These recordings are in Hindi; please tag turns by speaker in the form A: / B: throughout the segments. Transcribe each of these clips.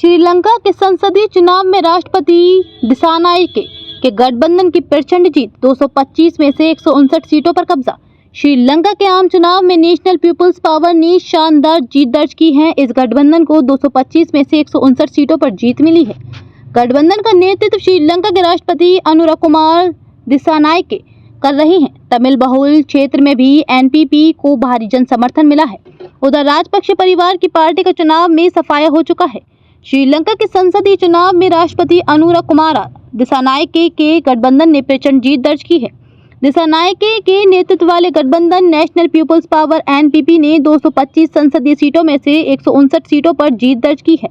A: श्रीलंका के संसदीय चुनाव में राष्ट्रपति दिसानायके के गठबंधन की प्रचंड जीत, 225 में से 159 सीटों पर कब्जा। श्रीलंका के आम चुनाव में नेशनल पीपुल्स पावर ने शानदार जीत दर्ज की है। इस गठबंधन को 225 में से 159 सीटों पर जीत मिली है। गठबंधन का नेतृत्व श्रीलंका के राष्ट्रपति अनुराकुमार दिसानायके कर रहे हैं। तमिल बहुल क्षेत्र में भी एनपीपी को भारी जन समर्थन मिला है। उधर राजपक्षे परिवार की पार्टी का चुनाव में सफाया हो चुका है। श्रीलंका के संसदीय चुनाव में राष्ट्रपति अनुराकुमार दिसानायके के गठबंधन ने प्रचंड जीत दर्ज की है। दिसानायके के नेतृत्व वाले गठबंधन नेशनल पीपुल्स पावर एनपीपी ने 225 संसदीय सीटों में से 159 सीटों पर जीत दर्ज की है।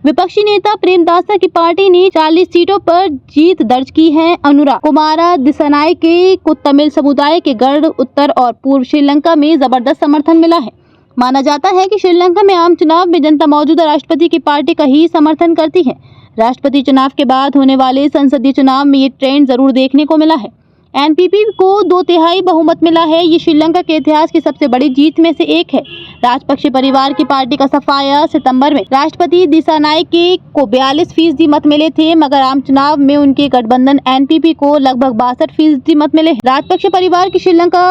A: विपक्षी नेता प्रेमदासा की पार्टी ने 40 सीटों पर जीत दर्ज की है। अनुराकुमार दिसानायके को तमिल समुदाय के गढ़, उत्तर और पूर्व श्रीलंका में जबरदस्त समर्थन मिला है। माना जाता है कि श्रीलंका में आम चुनाव में जनता मौजूदा राष्ट्रपति की पार्टी का ही समर्थन करती है। राष्ट्रपति चुनाव के बाद होने वाले संसदीय चुनाव में ये ट्रेंड जरूर देखने को मिला है। एनपीपी को 2/3 बहुमत मिला है। ये श्रीलंका के इतिहास की सबसे बड़ी जीत में से एक है। राजपक्षे परिवार की पार्टी का सफाया, सितंबर में राष्ट्रपति दिसानायके को 42% मत मिले थे, मगर आम चुनाव में उनके गठबंधन एनपीपी को लगभग 62% मत मिले। राजपक्षे परिवार की श्रीलंका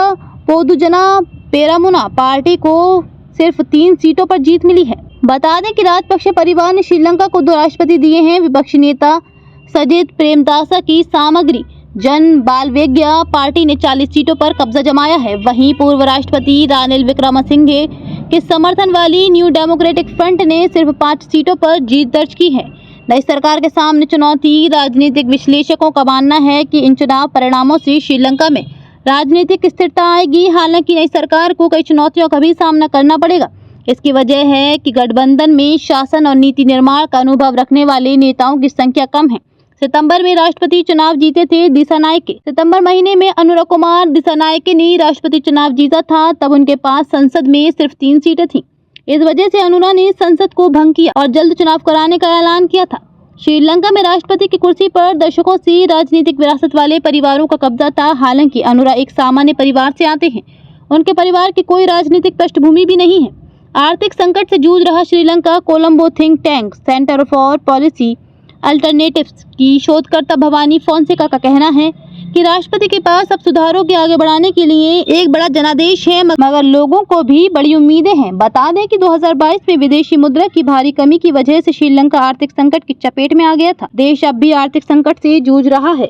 A: पोदुजना पेरामुना पार्टी को सिर्फ 3 सीटों पर जीत मिली है। बता दें कि राजपक्षे परिवार ने श्रीलंका को 2 राष्ट्रपति दिए हैं। विपक्षी नेता सजित प्रेमदासा की सामग्री जन बालवेग्य पार्टी ने 40 सीटों पर कब्जा जमाया है। वहीं पूर्व राष्ट्रपति रानिल विक्रमसिंघे के समर्थन वाली न्यू डेमोक्रेटिक फ्रंट ने सिर्फ 5 सीटों पर जीत दर्ज की है। नई सरकार के सामने चुनौती। राजनीतिक विश्लेषकों का मानना है कि इन चुनाव परिणामों से श्रीलंका में राजनीतिक स्थिरता आएगी। हालांकि नई सरकार को कई चुनौतियों का भी सामना करना पड़ेगा। इसकी वजह है कि गठबंधन में शासन और नीति निर्माण का अनुभव रखने वाले नेताओं की संख्या कम है। सितंबर में राष्ट्रपति चुनाव जीते थे दिसानायके। सितंबर महीने में अनुराकुमार दिसानायके ने राष्ट्रपति चुनाव जीता था। तब उनके पास संसद में सिर्फ 3 सीटें थीं। इस वजह से अनुरा ने संसद को भंग किया और जल्द चुनाव कराने का ऐलान किया था। श्रीलंका में राष्ट्रपति की कुर्सी पर दशकों से राजनीतिक विरासत वाले परिवारों का कब्जा था। हालांकि अनुरा एक सामान्य परिवार से आते हैं। उनके परिवार की कोई राजनीतिक पृष्ठभूमि भी नहीं है। आर्थिक संकट से जूझ रहा Sri Lanka. Colombo think tank centre for policy alternatives की शोधकर्ता भवानी फोंसेका का कहना है कि राष्ट्रपति के पास अब सुधारों के आगे बढ़ाने के लिए एक बड़ा जनादेश है, मगर लोगों को भी बड़ी उम्मीदें हैं। बता दें कि 2022 में विदेशी मुद्रा की भारी कमी की वजह से श्रीलंका आर्थिक संकट की चपेट में आ गया था। देश अब भी आर्थिक संकट से जूझ रहा है।